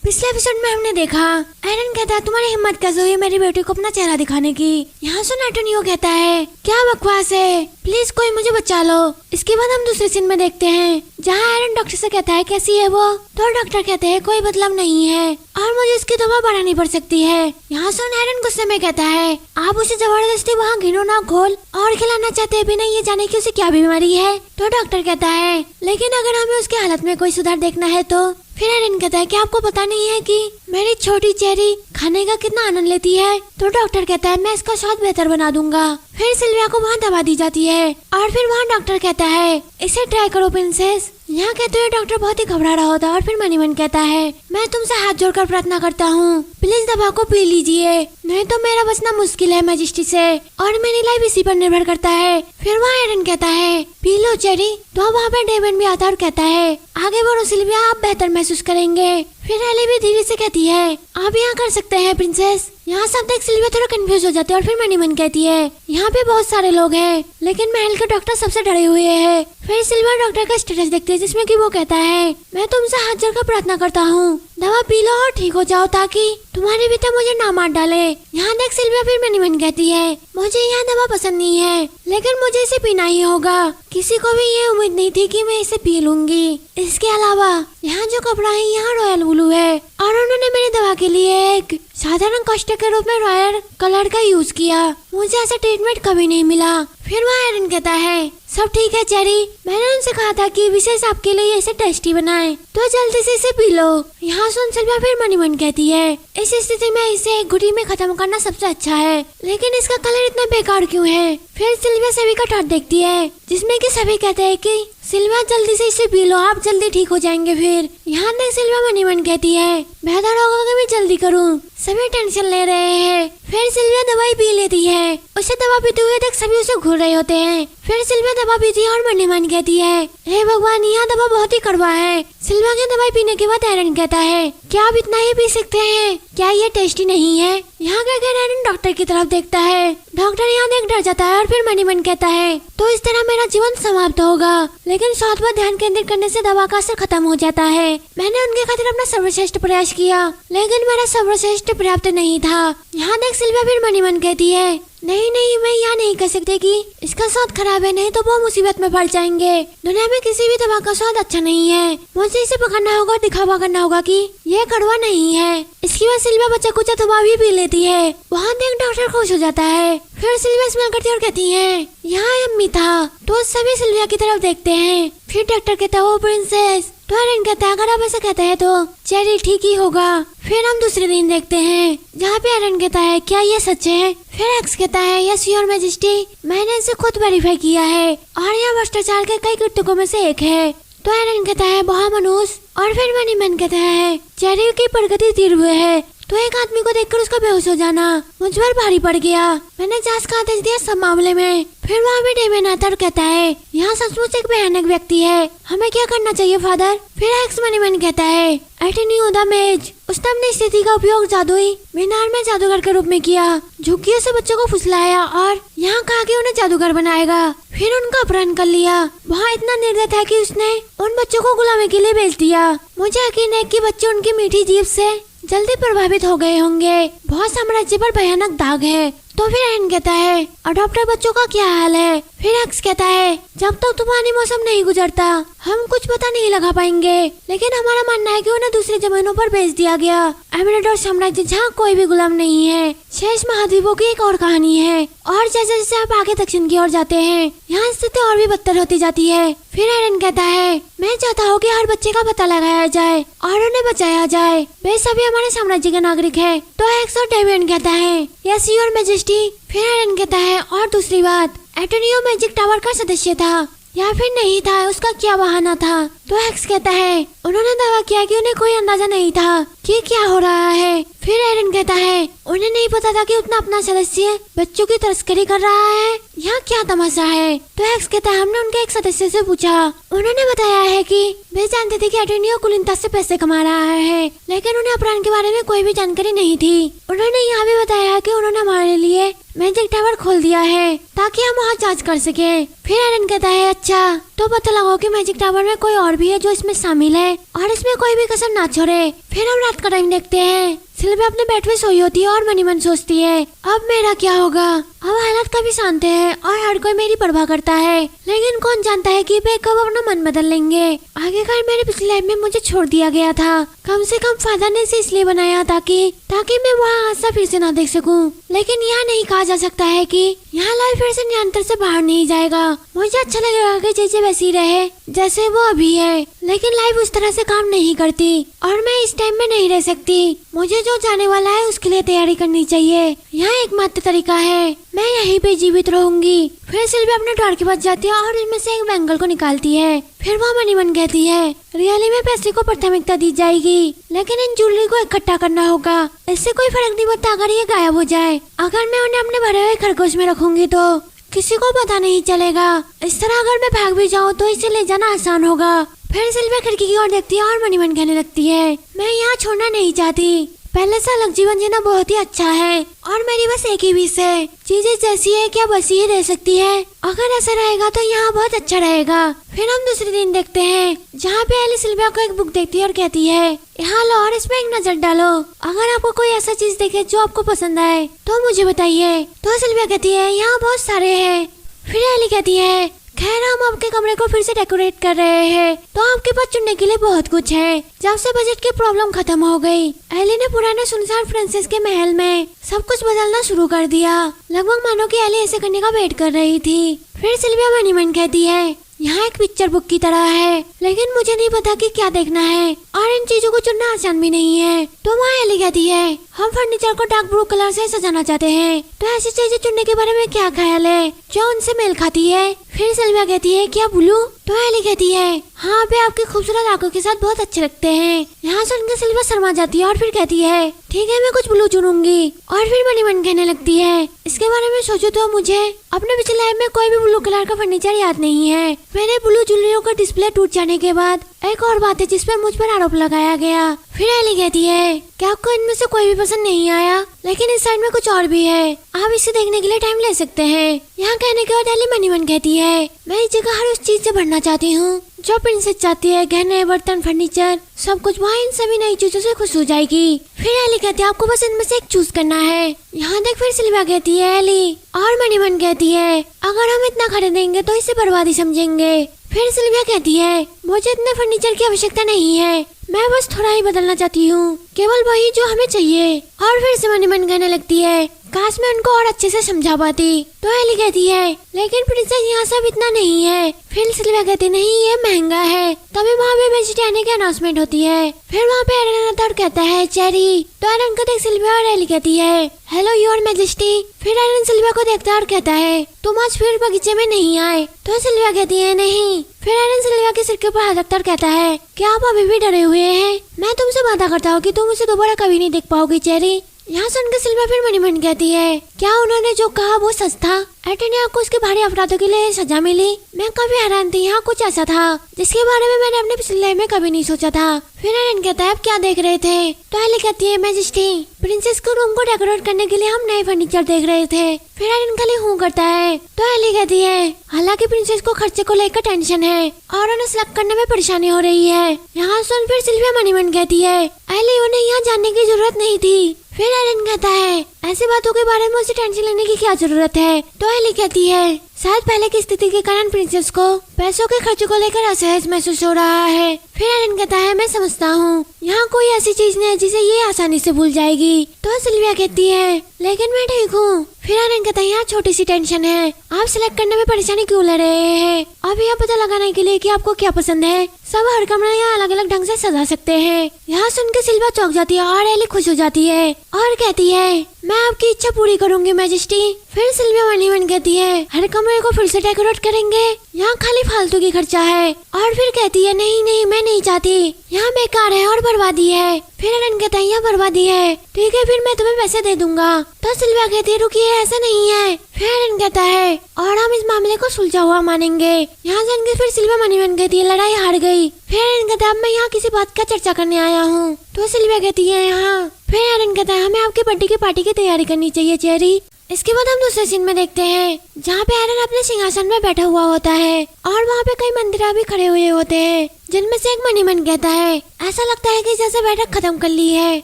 पिछले एपिसोड में हमने देखा एरन कहता है तुम्हारी हिम्मत कैसे हुई मेरी बेटी को अपना चेहरा दिखाने की। यहाँ सुन एंटोनियो कहता है क्या बकवास है, प्लीज कोई मुझे बचा लो। इसके बाद हम दूसरे सीन में देखते हैं जहाँ एरन डॉक्टर से कहता है कैसी है वो, तो डॉक्टर कहते हैं कोई मतलब नहीं है और मुझे इसकी दवा बढ़ानी पड़ सकती है। यहाँ सुन एरन गुस्से में कहता है आप उसे जबरदस्ती वहाँ घिनौना घोल और खिलाना चाहते हैं बिना ये जाने की उसे क्या बीमारी है। तो डॉक्टर कहता है लेकिन अगर हमें उसकी हालत में कोई सुधार देखना है तो। फिर एरन कहता है कि आपको पता नहीं है कि मेरी छोटी चेरी खाने का कितना आनंद लेती है। तो डॉक्टर कहता है मैं इसका स्वाद बेहतर बना दूंगा। फिर सिल्विया को वहाँ दवा दी जाती है और फिर वहाँ डॉक्टर कहता है इसे ट्राई करो प्रिंसेस। यहाँ कहते हुए डॉक्टर बहुत ही घबरा रहा होता है और फिर मनी मन कहता है मैं तुमसे हाथ जोड़कर प्रार्थना करता हूँ प्लीज दवा को पी लीजिए, नहीं तो मेरा बचना मुश्किल है मैजिस्ट्री से और मेरी लाइफ इसी पर निर्भर करता है। फिर वहाँ एरन कहता है पी लो चेरी। तो वहाँ पे डेविड भी आता है और कहता है आगे बढ़ो सिल्विया, आप बेहतर महसूस करेंगे। फिर एली भी धीरे से कहती है आप यहाँ कर सकते हैं प्रिंसेस। यहाँ सब देख सिल्विया थोड़ा कंफ्यूज हो जाते हैं और फिर मनी मन कहती है यहाँ पे बहुत सारे लोग हैं लेकिन महल के डॉक्टर सबसे डरे हुए हैं। फिर सिल्विया डॉक्टर का स्टेटस देखते है जिसमें कि वो कहता है मैं तुमसे हाथ जोड़कर प्रार्थना करता हूँ दवा पी लो और ठीक हो जाओ ताकि तुम्हारे पिता मुझे ना मार डाले। यहाँ देख सिल्विया फिर मनी मन कहती है मुझे यहाँ दवा पसंद नहीं है लेकिन मुझे इसे पीना ही होगा। किसी को भी ये उम्मीद नहीं थी कि मैं इसे पी लूंगी। इसके अलावा यहाँ जो कपड़ा है यहाँ रॉयल ब्लू है और उन्होंने मेरी दवा के लिए एक साधारण कष्ट के रूप में रॉयल कलर का यूज किया, मुझे ऐसा ट्रीटमेंट कभी नहीं मिला। फिर वहाँ एरन कहता है सब ठीक है चेरी, मैंने उनसे कहा था कि विशेष आपके लिए इसे टेस्टी बनाए तो जल्दी से इसे पी लो। यहाँ सुन सिल्विया फिर मनी मन कहती है इस स्थिति में इसे एक घुटी में खत्म करना सबसे अच्छा है लेकिन इसका कलर इतना बेकार क्यों है। फिर सिल्विया सभी का टॉट देखती है जिसमें कि सभी कहते हैं कि सिल्विया जल्दी से इसे पी लो, आप जल्दी ठीक हो जाएंगे। फिर यहाँ तक सिल्विया मनी मन कहती है बेहतर होगा कि मैं जल्दी करूँ, सभी टेंशन ले रहे हैं। फिर सिल्विया दवाई पी लेती है, उसे दवा पीते हुए देख सभी उसे घूर रहे होते हैं। फिर सिल्विया दवा पीती है और मनी मन कहती है हे भगवान यह दवा बहुत ही कड़वा है। सिल्विया की दवाई पीने के बाद एरन कहता है क्या आप इतना ही पी सकते हैं, क्या ये टेस्टी नहीं है। यहाँ कहकर एरन डॉक्टर की तरफ देखता है, डॉक्टर यहाँ देख डर जाता है और फिर मनी मन कहता है तो इस तरह मेरा जीवन समाप्त होगा लेकिन स्वाद पर ध्यान केंद्रित करने से दवा का असर खत्म हो जाता है। मैंने उनके खातिर अपना सर्वश्रेष्ठ प्रयास किया लेकिन मेरा सर्वश्रेष्ठ पर्याप्त नहीं था। यहाँ देख सिल्विया फिर मनी मन कहती है नहीं नहीं मैं यहाँ नहीं कह सकते कि इसका स्वाद खराब है, नहीं तो वो मुसीबत में पड़ जाएंगे। दुनिया में किसी भी दवा का स्वाद अच्छा नहीं है, मुझे इसे पकड़ना होगा, दिखावा करना होगा कि ये कड़वा नहीं है। इसकी वजह सिल्विया बच्चा कुछ दवा भी पी लेती है। वहाँ देख डॉक्टर खुश हो जाता है। फिर सिल्विया स्मेल करती और कहती है यहाँ अम्मी था। तो सभी सिल्विया की तरफ देखते हैं। फिर डॉक्टर कहता है वो प्रिंसेस। तो एरन कहता है अगर आप ऐसा कहते हैं तो चेरी ठीक ही होगा। फिर हम दूसरे दिन देखते हैं जहाँ पे एरन कहता है क्या ये सच है। फिर एक्स कहता है यस योर मैजेस्टी, मैंने इसे खुद वेरीफाई किया है और यह भ्रष्टाचार के कई कृत्यों में से एक है। तो एरन कहता है बहुत मनुष्य। और फिर मनी मन कहता है चेरी की प्रगति तीव्र है। तो एक आदमी को देखकर उसका बेहोश हो जाना मुझ पर भारी पड़ गया, मैंने जांच का आदेश दिया सब मामले में। फिर वहाँ भी डेविड आता और कहता है यहाँ सचमुच एक भयानक व्यक्ति है, हमें क्या करना चाहिए फादर। फिर एक्स मनी मन कहता है एंटोनियो द मेज, उसने अपनी स्थिति का उपयोग जादुई मीनार में जादूगर के रूप में किया, झुग्गियों से बच्चों को फुसलाया और यहाँ कहा कि उन्हें जादूगर बनाएगा। फिर उनका अपहरण कर लिया। वहाँ इतना निर्दय था कि उसने उन बच्चों को गुलामी के लिए बेच दिया। मुझे यकीन है कि बच्चे उनकी मीठी जीभ से जल्दी प्रभावित हो गए होंगे, बहुत साम्राज्य पर भयानक दाग है। तो फिर एरन कहता है अडॉप्टर बच्चों का क्या हाल है। फिर एक्स कहता है जब तक तूफानी मौसम नहीं गुजरता हम कुछ पता नहीं लगा पाएंगे, लेकिन हमारा मानना है कि उन्हें दूसरे जमीनों पर भेज दिया गया। एमिरेटोर साम्राज्य जहाँ कोई भी गुलाम नहीं है। शेष महाद्वीपों की एक और कहानी है और जैसे जैसे आप आगे दक्षिण की ओर जाते हैं यहाँ स्थिति और भी बदतर होती जाती है। फिर एरन कहता है मैं चाहता हूँ कि हर बच्चे का पता लगाया जाए और उन्हें बचाया जाए, वे सभी हमारे साम्राज्य के नागरिक है। तो एक्स और डेविड कहता है यस योर मैजेस्टी। फिर एरन कहता है और दूसरी बात एंटोनियो मैजिक टावर का सदस्य था या फिर नहीं था, उसका क्या बहाना था। तो एक्स कहता है उन्होंने दावा किया कि उन्हें कोई अंदाजा नहीं था कि क्या हो रहा है। फिर एरन कहता है उन्हें नहीं पता था कि उतना अपना सदस्य बच्चों की तस्करी कर रहा है, यहाँ क्या तमाशा है। तो एक्स कहता है हमने उनके एक सदस्य से पूछा, उन्होंने बताया है कि वे जानते थे कि एंटोनियो कुलीनता से पैसे कमा रहा है लेकिन उन्हें अपहरण के बारे में कोई भी जानकारी नहीं थी। उन्होंने यहाँ भी बताया कि उन्होंने हमारे लिए मैजिक टावर खोल दिया है ताकि हम वहाँ जांच कर सके। फिर एरन कहता है अच्छा तो पता लगाओ कि मैजिक टावर में कोई और भी है जो इसमें शामिल है और इसमें कोई भी कसर ना छोड़े। फिर हम रात का टाइम देखते हैं। सिल्विया अपने बेड पे सोई होती है और मन ही मन सोचती है अब मेरा क्या होगा। अब हालात काफी शांत है और हर कोई मेरी परवाह करता है, लेकिन कौन जानता है कि वे कब अपना मन बदल लेंगे। आखिरकार मेरे पिछले लाइफ में मुझे छोड़ दिया गया था। कम से कम फादर ने इसे इसलिए बनाया ताकि मैं वहाँ आशा फिर से ना देख सकूं। लेकिन यहाँ नहीं कहा जा सकता है कि यहाँ लाइफ फिर से नियंत्रण से बाहर नहीं जाएगा। मुझे अच्छा लगेगा कि जैसे वैसी रहे जैसे वो अभी है, लेकिन लाइफ उस तरह से काम नहीं करती और मैं इस टाइम में नहीं रह सकती। मुझे जो जाने वाला है उसके लिए तैयारी करनी चाहिए। यहाँ एकमात्र तरीका है मैं यहीं पे जीवित रहूंगी। फिर सिल्विया अपने ड्रॉर के पास जाती है और इसमें से एक बैंगल को निकालती है। फिर वो मन ही मन कहती है रियली में पैसे को प्राथमिकता दी जाएगी, लेकिन इन ज्वेलरी को इकट्ठा करना होगा। इससे कोई फर्क नहीं पड़ता अगर ये गायब हो जाए। अगर मैं उन्हें अपने भरे हुए खरगोश में रखूंगी तो किसी को पता नहीं चलेगा। इस तरह अगर मैं भाग भी जाऊँ तो इसे ले जाना आसान होगा। फिर सिल्विया खिड़की की ओर देखती है और मन ही मन कहने लगती है मैं यहाँ छोड़ना नहीं चाहती। पहले से अलग जीवन जीना बहुत ही अच्छा है और मेरी बस एक ही विश है, चीजें जैसी है क्या बसी ही रह सकती है। अगर ऐसा रहेगा तो यहाँ बहुत अच्छा रहेगा। फिर हम दूसरे दिन देखते हैं जहाँ पे एली सिल्विया को एक बुक देखती है और कहती है यहाँ लो और इसमें एक नजर डालो। अगर आपको कोई ऐसा चीज देखे जो आपको पसंद आए तो मुझे बताइए। तो सिल्विया कहती है यहाँ बहुत सारे हैं। फिर एली कहती है खैर हम आपके कमरे को फिर से डेकोरेट कर रहे हैं तो आपके पास चुनने के लिए बहुत कुछ है। जब से बजट की प्रॉब्लम खत्म हो गई, एली ने पुराने सुनसान फ्रांसिस के महल में सब कुछ बदलना शुरू कर दिया। लगभग मानो कि एली ऐसे करने का वेट कर रही थी। फिर सिल्विया मन ही मन कहती है यहाँ एक पिक्चर बुक की तरह है, लेकिन मुझे नहीं पता कि क्या देखना है और इन चीजों को चुनना आसान भी नहीं है। तो वहाँ एली कहती है हम फर्नीचर को डार्क ब्लू कलर से सजाना चाहते हैं, तो ऐसी चीजें चुनने के बारे में क्या ख्याल है जो उनसे मेल खाती है। फिर सिल्विया कहती है क्या ब्लू? तो एली कहती है हाँ पे आपकी खूबसूरत आंखों के साथ बहुत अच्छे लगते हैं। यहाँ सुनकर सिल्विया शर्मा जाती है और फिर कहती है ठीक है मैं कुछ ब्लू चुनूंगी। और फिर मन ही मन कहने लगती है इसके बारे में सोचो तो मुझे अपने पिछले लाइफ में कोई भी ब्लू कलर का फर्नीचर याद नहीं है। मेरे ब्लू ज्वेलरी का डिस्प्ले टूट जाने के बाद एक और बात है जिसपे मुझ पर आरोप लगाया गया। फिर एली कहती है क्या आपको इनमें से कोई भी पसंद नहीं आया, लेकिन इस साइड में कुछ और भी है, आप इसे देखने के लिए टाइम ले सकते हैं। यहाँ कहने के बाद एली मन ही मन कहती है मैं इस जगह हर उस चीज से भरना चाहती हूँ जो प्रिंसेस चाहती है, गहने बर्तन फर्नीचर सब कुछ। वहाँ इन सभी नई चीजों से खुश हो जाएगी। फिर एली कहती है आपको बस इनमें से एक चूज करना है। यहाँ देख फिर सिल्विया कहती है एली और मन ही मन कहती है अगर हम इतना खरीदेंगे तो इसे बर्बादी समझेंगे। फिर सिल्विया कहती है मुझे इतने फर्नीचर की आवश्यकता नहीं है, मैं बस थोड़ा ही बदलना चाहती हूँ, केवल वही जो हमें चाहिए। और फिर से मन ही मन कहने लगती है काश मैं उनको और अच्छे से समझा पाती। तो एली कहती है लेकिन प्रिंसेस यहाँ सब इतना नहीं है। फिर सिल्विया कहती नहीं ये महंगा है। तभी वहाँ पे वेजिटेरियन की अनाउंसमेंट होती है। फिर वहाँ पे एरन आता और कहता है चेरी। तो एरन को देख सिल्विया और एली कहती है हेलो योर मैजेस्टी। फिर एरन सिल्विया को देखता है और कहता है तुम आज फिर बगीचे में नहीं आए। तो सिल्विया कहती है नहीं। फिर एरन सिल्विया के सिर के ऊपर हाथ रखता और कहता है क्या आप अभी भी डरे हुए हैं? मैं तुमसे वादा करता हूँ कि तुम उसे दोबारा कभी नहीं देख पाओगी चेरी। यहाँ सुनकर सिल्विया फिर मन ही मन कहती है क्या उन्होंने जो कहा वो सच था? एटर्नी को उसके भारी अपराधों के लिए सजा मिली। मैं कभी हैरान थी यहाँ कुछ ऐसा था जिसके बारे में मैंने अपने पिछले लाइफ में कभी नहीं सोचा था। फिर एरन कहता है आप क्या देख रहे थे? तो एली कहती है मैजेस्टी प्रिंसेस के रूम को डेकोरेट करने के लिए हम नए फर्नीचर देख रहे थे। फिर एरन खाली हूँ करता है। तो एली कहती है हालांकि प्रिंसेस को खर्चे को लेकर टेंशन है और उन्हें सेलेक्ट करने में परेशानी हो रही है। यहाँ सुन फिर सिल्विया मन ही मन कहती है एली उन्हें यहाँ जानने की जरूरत नहीं थी। फिर एरन कहता है ऐसी बातों के बारे में उसे टेंशन लेने की क्या जरूरत है? तो एली कहती है शायद पहले की स्थिति के कारण प्रिंसेस को पैसों के खर्च को लेकर असहज महसूस हो रहा है। फिर एरन कहता है मैं समझता हूँ यहाँ कोई ऐसी चीज नहीं है जिसे ये आसानी से भूल जाएगी। तो सिल्विया कहती है लेकिन मैं ठीक हूँ। फिर एरन कहता है यहाँ छोटी सी टेंशन है, आप सिलेक्ट करने में परेशानी क्यों ले रहे हैं? अब यह पता लगाने के लिए कि आपको क्या पसंद है सब हर कमरा यहाँ अलग अलग ढंग से सजा सकते हैं। यहाँ सुनकर सिल्विया चौंक जाती है और एली खुश हो जाती है और कहती है मैं आपकी इच्छा पूरी करूंगी मैजेस्टी। फिर सिल्विया मन ही मन कहती है हर कमरे को फिर से डेकोरेट करेंगे, यहाँ खाली फालतू की खर्चा है। और फिर कहती है नहीं नहीं मैं नहीं चाहती, यहाँ बेकार है और बर्बादी है। फिर एरन कहता है यहाँ बर्बादी है, ठीक है फिर मैं तुम्हें पैसे दे दूंगा। तो सिल्विया कहती है रुकिए ऐसा नहीं है। फिर एरन कहता है और हम इस मामले को सुलझा हुआ मानेंगे। यहाँ जाकर फिर सिल्विया मन ही मन कहती है लड़ाई हार गई। फिर एरन कहता है अब मैं यहाँ किसी बात का चर्चा करने आया हूँ। तो सिल्विया कहती है यहाँ। फिर एरन कहता है हमें आपके बर्थडे की पार्टी की तैयारी करनी चाहिए चेरी। इसके बाद हम दूसरे सीन में देखते हैं जहाँ पे एरन अपने सिंहासन में बैठा हुआ होता है और वहाँ पे कई मंदिरा भी खड़े हुए होते हैं, जिनमें से एक मनीमन कहता है ऐसा लगता है कि जैसे बैठक खत्म कर ली है,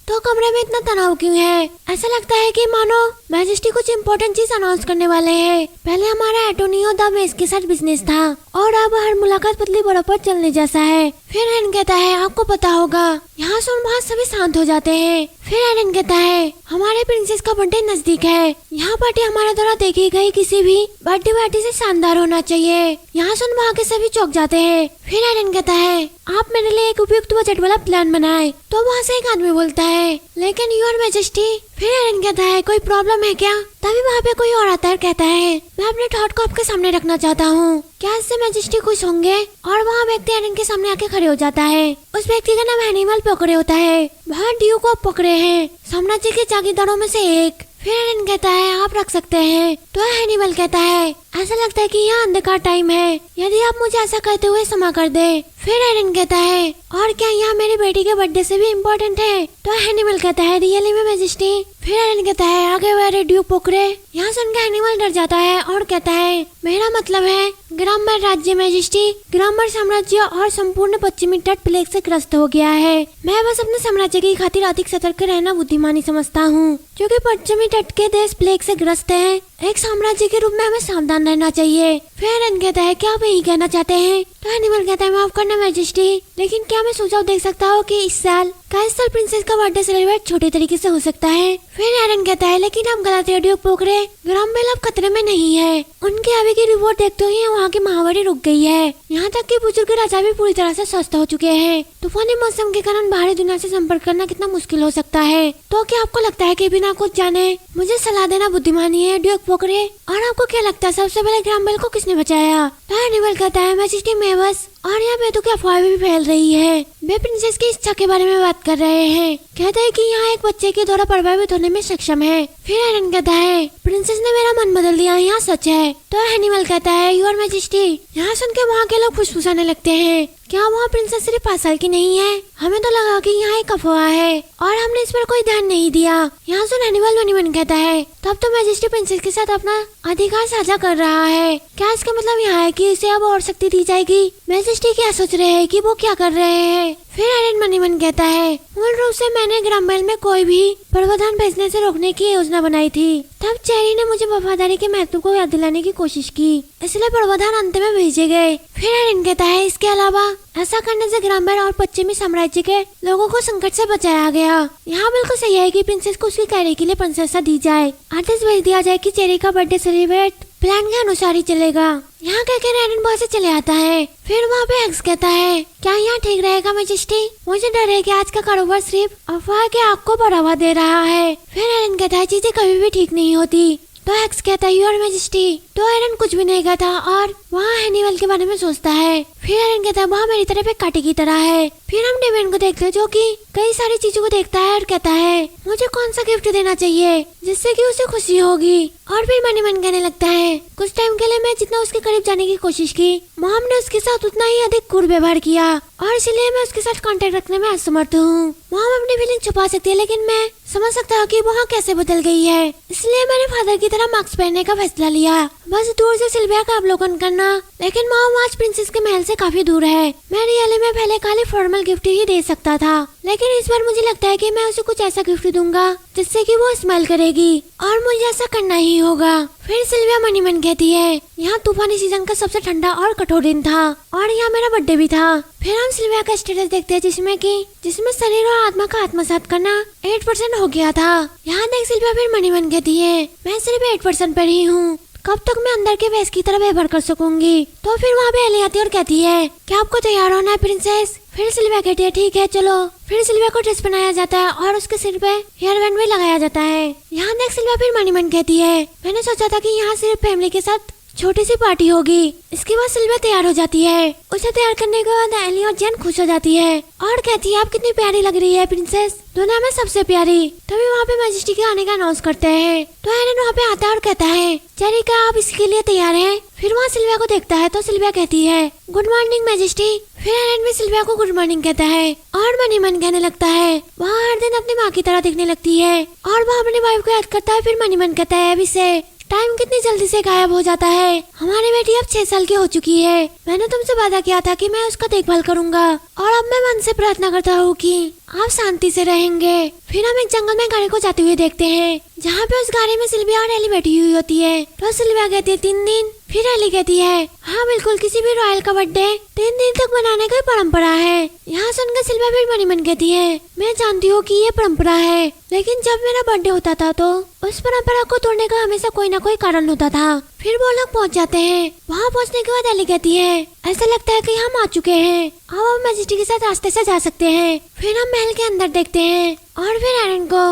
तो कमरे में इतना तनाव क्यों है? ऐसा लगता है कि मानो मैजेस्टी कुछ इम्पोर्टेंट चीज अनाउंस करने वाले हैं। पहले हमारा एंटोनियो द मेस के साथ बिजनेस था और अब हर मुलाकात पतली बर्फ पर चलने जैसा है। फिर एरन कहता है आपको पता होगा। यहाँ सुन वहाँ सभी शांत हो जाते हैं। फिर एरन कहता है हमारे प्रिंसेस का बर्थडे नजदीक है, यहाँ पार्टी हमारे द्वारा देखी गई किसी भी बर्थडे पार्टी से शानदार होना चाहिए। यहाँ सुन वहाँ के सभी चौंक जाते हैं। फिर एरन कहता है आप मेरे लिए एक उपयुक्त बजट वाला प्लान बनाए। तो वहाँ से एक आदमी बोलता है लेकिन योर मैजेस्टी। फिर एरन कहता है कोई प्रॉब्लम है क्या? तभी वहाँ पे कोई और आता है, कहता है मैं अपने थॉट को आपके सामने रखना चाहता हूँ, क्या इससे मैजेस्टी खुश होंगे? और वहाँ व्यक्ति एरन के सामने आके खड़े हो जाता है। उस व्यक्ति का नाम हैनिबल पोकरे होता है। वह ड्यू को पकड़े हैं, साम्राज्य के जागीरदारों में से एक। फिर एरन कहता है आप रख सकते हैं। तो हैनिबल कहता है ऐसा लगता है कि यहाँ अंधकार टाइम है, यदि आप मुझे ऐसा करते हुए क्षमा कर दे। फिर एरन कहता है और क्या यहाँ मेरी बेटी के बर्थडे से भी इम्पोर्टेंट है? तो हैनिबल कहता है रियली में मैजेस्टी। फिर एरन कहता है आगे वाले ड्यू पोकरे। यहाँ सुनकर हैनिबल डर जाता है और कहता है मेरा मतलब है ग्राम्बर राज्य मैजेस्टी। ग्राम्बर साम्राज्य और संपूर्ण पश्चिमी तट प्लेग से ग्रस्त हो गया है। मैं बस अपने साम्राज्य की खातिर अधिक सतर्क रहना बुद्धिमानी समझता हूँ, क्योंकि पश्चिमी तट के देश प्लेग से ग्रस्त हैं। एक साम्राज्य के रूप में हमें सावधान रहना चाहिए। फिर एरन कहता है क्या आप यही कहना चाहते हैं? तो हैनिबल कहता है माफ करना मैजेस्टी, लेकिन क्या मैं सुझाव देख सकता हूँ कि इस साल प्रिंसेस का बर्थडे सेलिब्रेट छोटे तरीके से हो सकता है? फिर एरन कहता है लेकिन आप गलत है ड्यूक पोकरे, ग्राम्बेल अब खतरे में नहीं है। उनके अभी की रिपोर्ट देखते ही वहाँ की महामारी रुक गई है। यहाँ तक कि बुजुर्ग राजा भी पूरी तरह से स्वस्थ हो चुके हैं। तूफानी मौसम के कारण बाहरी दुनिया से संपर्क करना कितना मुश्किल हो सकता है। तो क्या आपको लगता है कि बिना कुछ जाने मुझे सलाह देना बुद्धिमानी है ड्यूक पोकरे? और आपको क्या लगता है सबसे पहले ग्राम्बेल को किसने बचाया? तो हैनिबल कहता है मैजेस्टी मैं बस। और यहाँ पे तो क्या अफवाह भी फैल रही है, वे प्रिंसेस की इच्छा के बारे में बात कर रहे हैं। कहता है कि यहाँ एक बच्चे के द्वारा प्रभावित होने में सक्षम है। फिर एरन कहता है प्रिंसेस ने मेरा मन बदल दिया, यहाँ सच है। तो हैनिबल कहता है योर मैजेस्टी। यहाँ सुन के वहाँ के लोग फुसफुसाने लगते हैं, क्या वहाँ प्रिंसेस सिर्फ 5 साल की नहीं है? हमें तो लगा कि यहाँ एक अफवाह है और हमने इस पर कोई ध्यान नहीं दिया। यहाँ सुन हैनिबल मनीमन कहता है तब तो मैजेस्टी प्रिंसेस के साथ अपना अधिकार साझा कर रहा है। क्या इसका मतलब यहाँ है कि उसे अब और शक्ति दी जाएगी? मैजेस्टी क्या सोच रहे हैं कि वो क्या कर रहे हैं? फिर एरन मनीमन कहता है मूल रूप से मैंने ग्राम्बेल में कोई भी प्रावधान भेजने से रोकने की योजना बनाई थी। तब चेरी ने मुझे वफादारी के महत्व को याद दिलाने की कोशिश की, इसलिए प्रावधान अंत में भेजे गए। फिर एरन कहता है इसके अलावा ऐसा करने से ग्राम्बेल और पश्चिमी साम्राज्य के लोगों को संकट से बचाया गया। यहाँ बिल्कुल सही है कि प्रिंसेस को उसकी कैरी के लिए प्रिंसेसा दी जाए। आदेश भेज दिया जाए कि चेरी का बर्थडे सेलिब्रेट प्लान के अनुसार ही चलेगा। यहाँ कहकर एरन वहाँ से चले आता है। फिर वहाँ पे एक्स कहता है क्या यहाँ ठीक रहेगा मैजेस्टी? मुझे डर है कि आज का कारोबार सिर्फ अफवाह के आग को बढ़ावा दे रहा है। फिर एरन कहता है चीजें कभी भी ठीक नहीं होती। तो एक्स कहता है योर मैजेस्टी। तो एरन कुछ भी नहीं कहता और वहाँ हैनिबल के बारे में सोचता है। फिर एरन कहता है वहाँ मेरी तरफ एक कांटे की तरह है। फिर हम डेविन को देखते हैं जो कि कई सारी चीजों को देखता है और कहता है मुझे कौन सा गिफ्ट देना चाहिए जिससे कि उसे खुशी होगी। और फिर मनीमन कहने लगता है कुछ टाइम के लिए मैं जितना उसके करीब जाने की कोशिश की, मॉम ने उसके साथ उतना ही अधिक क्रूर व्यवहार किया और इसलिए मैं उसके साथ कांटेक्ट रखने में असमर्थ हूँ। मॉम अपनी फीलिंग छुपा सकती है, लेकिन मैं समझ सकता हूँ कि वहाँ कैसे बदल गई है। इसलिए मैंने फादर की तरह मास्क पहनने का फैसला लिया, बस दूर से सिल्विया का अवलोकन करना। लेकिन मॉम आज प्रिंसेस के महल से काफी दूर है। मैं रियली में पहले खाली फॉर्मल गिफ्ट ही दे सकता था, लेकिन इस बार मुझे लगता है कि मैं उसे कुछ ऐसा गिफ्ट दूंगा जिससे कि वो स्माइल करेगी और मुझे ऐसा करना ही होगा। फिर सिल्विया मनीमन कहती है यहाँ तूफानी सीजन का सबसे ठंडा और कठोर दिन था और यहाँ मेरा बर्थडे भी था। फिर हम सिल्विया का स्टेटस देखते हैं जिसमें शरीर और आत्मा का आत्मसात करना 8% हो गया था। यहाँ देख सिल्विया फिर मनीमन कहती है मैं सिर्फ 8% पर ही हूँ, कब तक मैं अंदर के वैस की तरह व्यवहार कर सकूंगी? तो फिर वहाँ पे एली आती है और कहती है क्या आपको तैयार होना है प्रिंसेस? फिर सिल्विया कहती है ठीक है चलो। फिर सिल्विया को ड्रेस पहनाया जाता है और उसके सिर पे हेयर बैंड भी लगाया जाता है। यहाँ देख सिल्विया फिर मनीमन कहती है मैंने सोचा था कि यहाँ सिर्फ फैमिली के साथ छोटी सी पार्टी होगी। इसके बाद सिल्विया तैयार हो जाती है। उसे तैयार करने के बाद एली और जेन खुश हो जाती है और कहती है आप कितनी प्यारी लग रही है प्रिंसेस, दुनिया में सबसे प्यारी। तभी वहाँ पे मैजेस्टी के आने का अनाउंस करते हैं। तो एरन वहाँ पे आता है और कहता है चेरी क्या आप इसके लिए तैयार हैं? फिर वहाँ सिल्विया को देखता है तो सिल्विया कहती है गुड मॉर्निंग मैजेस्टी। फिर एरन भी सिल्विया को गुड मॉर्निंग कहता है और मन ही मन कहने लगता है वह हर दिन अपनी माँ की तरह दिखने लगती है और वह अपनी वाइफ को याद करता है। फिर मन ही मन कहता है अभी से टाइम कितनी जल्दी से गायब हो जाता है। हमारी बेटी अब 6 साल की हो चुकी है। मैंने तुमसे वादा किया था कि मैं उसका देखभाल करूंगा और अब मैं मन से प्रार्थना करता हूँ कि आप शांति से रहेंगे। फिर हम एक जंगल में गाड़ी को जाते हुए देखते हैं जहाँ पे उस गाड़ी में सिल्विया और एली बैठी हुई होती है। तो सिल्विया कहती है 3 दिन। फिर एली कहती है हाँ बिल्कुल, किसी भी रॉयल का बर्थडे 3 दिन तक मनाने की परंपरा है। यहाँ सुनकर सिल्विया फिर मनी मन कहती है मैं जानती हूँ कि ये परंपरा है, लेकिन जब मेरा बर्थडे होता था तो उस परंपरा को तोड़ने का हमेशा कोई ना कोई कारण होता था। फिर वो लोग पहुँच जाते हैं। वहाँ पहुँचने के बाद एली कहती है ऐसा लगता है कि हम आ चुके हैं, अब हम मैजेस्टी के साथ रास्ते से जा सकते हैं। फिर हम महल के अंदर देखते हैं और फिर एरन को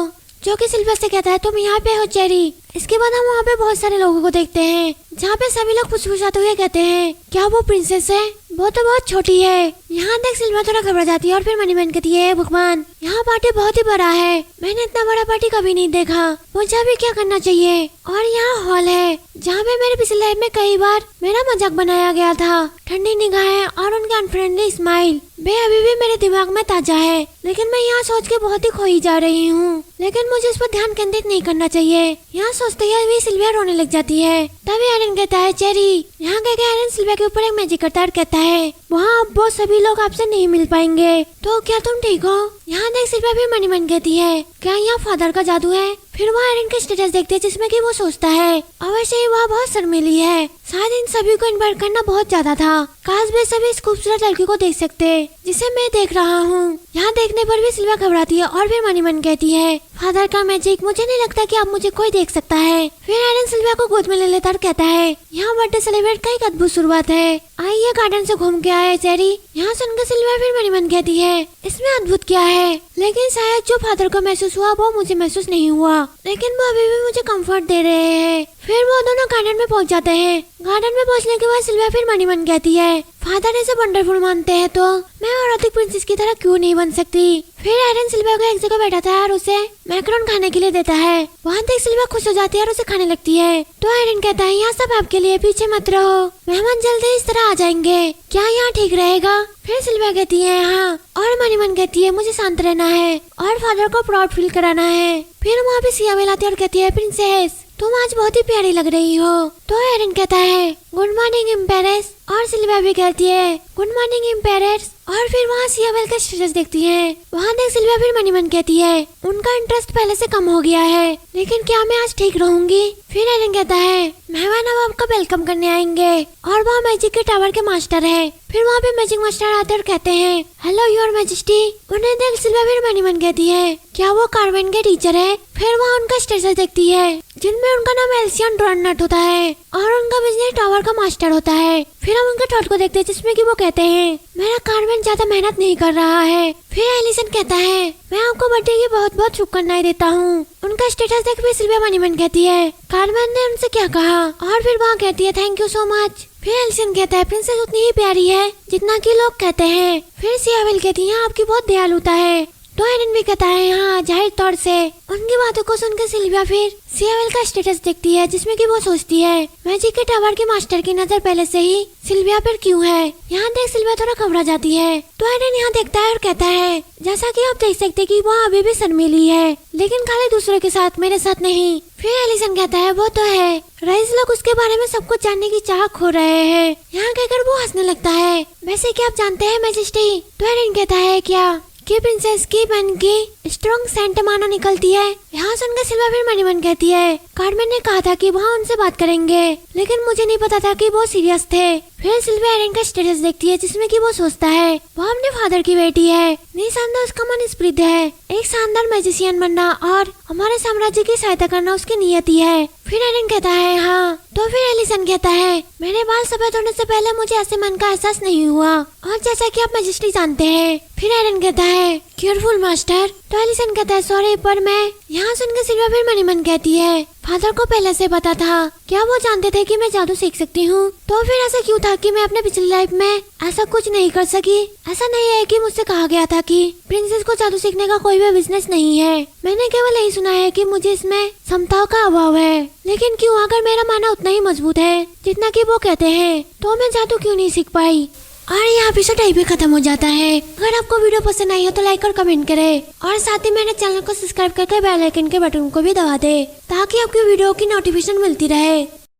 जो कि सिल्विया से कहता है तुम यहाँ पे हो जेरी। इसके बाद हम वहाँ पे बहुत सारे लोगों को देखते हैं जहाँ पे सभी लोग फुसफुसाते हुए कहते हैं क्या वो प्रिंसेस है? वो तो बहुत छोटी है। यहाँ देख सिल्विया थोड़ा घबरा जाती है और फिर मनी मन कहती है भगवान यहाँ पार्टी बहुत ही बड़ा है, मैंने इतना बड़ा पार्टी कभी नहीं देखा, मुझे अभी क्या करना चाहिए? और यहाँ हॉल है जहाँ पे मेरे पिछले लाइफ में कई बार मेरा मजाक बनाया गया था। ठंडी निगाहें और उनकी अनफ्रेंडली स्माइल वे अभी भी मेरे दिमाग में ताजा है, लेकिन मैं यहाँ सोच के बहुत ही खोई जा रही हूँ, लेकिन मुझे इस पर ध्यान केंद्रित नहीं करना चाहिए। यहाँ सोचते हुए सिल्विया रोने लग जाती है। तभी एरन कहता है चेरी। यहाँ कहकर एरन सिल्विया के ऊपर एक मैजिक करता है और कहता है वहाँ अब वो सभी लोग आपसे नहीं मिल पाएंगे, तो क्या तुम ठीक हो? यहाँ देख सिल्विया फिर मनी मन कहती है क्या यहाँ फादर का जादू है? फिर वह एरन के स्टेटस देखते है जिसमें कि वो सोचता है अवश्य ही वह बहुत शर्मीली है, शायद इन सभी को इन्वाइट करना बहुत ज्यादा था। काश वे सभी इस खूबसूरत लड़की को देख सकते जिसे मैं देख रहा हूँ। यहाँ देखने पर भी सिल्विया घबराती है और फिर मनी मन कहती है फादर का मैजिक, मुझे नहीं लगता कि अब मुझे कोई देख सकता है। फिर एरन सिल्विया को गोद में ले लेता और कहता है यहाँ बर्थडे सेलिब्रेट का एक अद्भुत शुरुआत है, आइए गार्डन से घूम के आए जेरी। यहाँ सुनकर सिल्विया फिर मनी मन कहती है इसमें अद्भुत क्या है? लेकिन शायद जो फादर को महसूस हुआ वो मुझे महसूस नहीं हुआ, लेकिन वो अभी भी मुझे कंफर्ट दे रहे हैं। फिर वो दोनों गार्डन में पहुंच जाते हैं। गार्डन में पहुंचने के बाद सिल्विया फिर मनी मन कहती है फादर ऐसे वंडरफुल मानते हैं तो मैं और अधिक प्रिंसेस की तरह क्यों नहीं बन सकती? फिर एरन सिल्विया को एक जगह बैठाता है और उसे मैकरोन खाने के लिए देता है। वहाँ देख सिल्विया खुश हो जाती है और उसे खाने लगती है। तो एरन कहता है यहाँ सब आपके लिए, पीछे मत रहो, मेहमान जल्दी इस तरह आ जाएंगे, क्या यहाँ ठीक रहेगा? फिर सिल्विया कहती है हाँ, और मनी मन कहती है मुझे शांत रहना है और फादर को प्राउड फील कराना है। फिर वहाँ पे सियाबेल आती है और कहती है प्रिंसेस तुम आज बहुत ही प्यारी लग रही हो। तो एरन कहता है गुड मॉर्निंग इम्पेरेस, और सिल्विया भी कहती है गुड मॉर्निंग इम्पेरेस। और फिर वहाँ सियाबेल का स्टेटस देखती है। वहाँ देख सिल्विया फिर मनी मन कहती है उनका इंटरेस्ट पहले से कम हो गया है, लेकिन क्या मैं आज ठीक रहूंगी? फिर एरन कहता है मेहमान अब आपका वेलकम करने आएंगे, और वहाँ मैजिक के टावर के मास्टर है। फिर वहाँ पे मैजिक मास्टर आते और कहते हैं हेलो योर मैजेस्टी। उन्हें देख सिल्विया फिर मनी मन कहती है क्या वो कार्वेन के टीचर है? फिर वहाँ उनका स्टेटस देखती है जिनमें उनका नाम एल्सियन ड्रोनट होता है और उनका बिजनेस टावर का मास्टर होता है। फिर हम उनके थॉट को देखते हैं जिसमें कि वो कहते हैं मेरा कार्वेन ज्यादा मेहनत नहीं कर रहा है। फिर एलिसन कहता है मैं आपको बर्थडे की बहुत बहुत शुभकामनाएं देता हूँ। उनका स्टेटस देख फिर सिल्विया मनी मन कहती है कार्वेन ने उनसे क्या कहा? और फिर वहाँ कहती है थैंक यू सो मच। फिर एलिसन कहता है प्रिंसेस उतनी ही प्यारी है जितना कि लोग कहते हैं। फिर सियाबेल कहती है आपकी बहुत दयालुता है। तो एरन भी कहता है हाँ जाहिर तौर से। उनकी बातों को सुनकर सिल्विया फिर सियाबेल का स्टेटस देखती है जिसमें कि वो सोचती है मैजिक के टावर के मास्टर की नजर पहले से ही सिल्विया पर क्यों है। यहाँ देख सिल्विया थोड़ा घबरा जाती है। तो एरन यहाँ देखता है और कहता है जैसा कि आप देख सकते कि वो अभी भी शर्मीली है, लेकिन खाली दूसरों के साथ, मेरे साथ नहीं। फिर एलिसन कहता है वो तो है, रईस लोग उसके बारे में सब कुछ जानने की चाह खो रहे हैं। यहाँ कहकर वो हंसने लगता है वैसे क्या आप जानते हैं मैजेस्टी? तो एरन कहता है क्या कि प्रिंसेस की बन की स्ट्रॉन्ग सेंट मानो निकलती है। यहाँ सुनकर सिल्विया फिर मनी मन कहती है कार्मेन ने कहा था कि वहाँ उनसे बात करेंगे, लेकिन मुझे नहीं पता था कि वो सीरियस थे। फिर सिल्विया एरन का स्टेटस देखती है जिसमें कि वो सोचता है वो अपने फादर की बेटी है, निसंदेह उसका मन स्प्रित है, एक शानदार मैजिशियन बनना और हमारे साम्राज्य की सहायता करना उसकी नियति है। फिर एरन कहता है हाँ। तो फिर एलिसन कहता है मेरे बाल सफेद होने से पहले मुझे ऐसे मन का एहसास नहीं हुआ, और जैसा कि आप मैजेस्टी जानते हैं। फिर एरन कहता है केयरफुल मास्टर। तो एलिसन कहता है सॉरी पर मैं। यहाँ सुनकर सिल्विया फिर मनी मन कहती है फादर को पहले से पता था, क्या वो जानते थे कि मैं जादू सीख सकती हूँ? तो फिर ऐसा क्यों था कि मैं अपने पिछली लाइफ में ऐसा कुछ नहीं कर सकी? ऐसा नहीं है कि मुझसे कहा गया था कि प्रिंसेस को जादू सीखने का कोई भी बिजनेस नहीं है। मैंने केवल यही सुना है कि मुझे इसमें क्षमताओं का अभाव है, लेकिन क्यों अगर मेरा मानना उतना ही मजबूत है जितना कि वो कहते हैं, तो मैं जादू क्यों नहीं सीख पाई? और ये एपिसोड यहीं पे खत्म हो जाता है। अगर आपको वीडियो पसंद आई हो तो लाइक और कमेंट करें और साथ ही मेरे चैनल को सब्सक्राइब करके बेल आइकन के बटन को भी दबा दे ताकि आपकी वीडियो की नोटिफिकेशन मिलती रहे।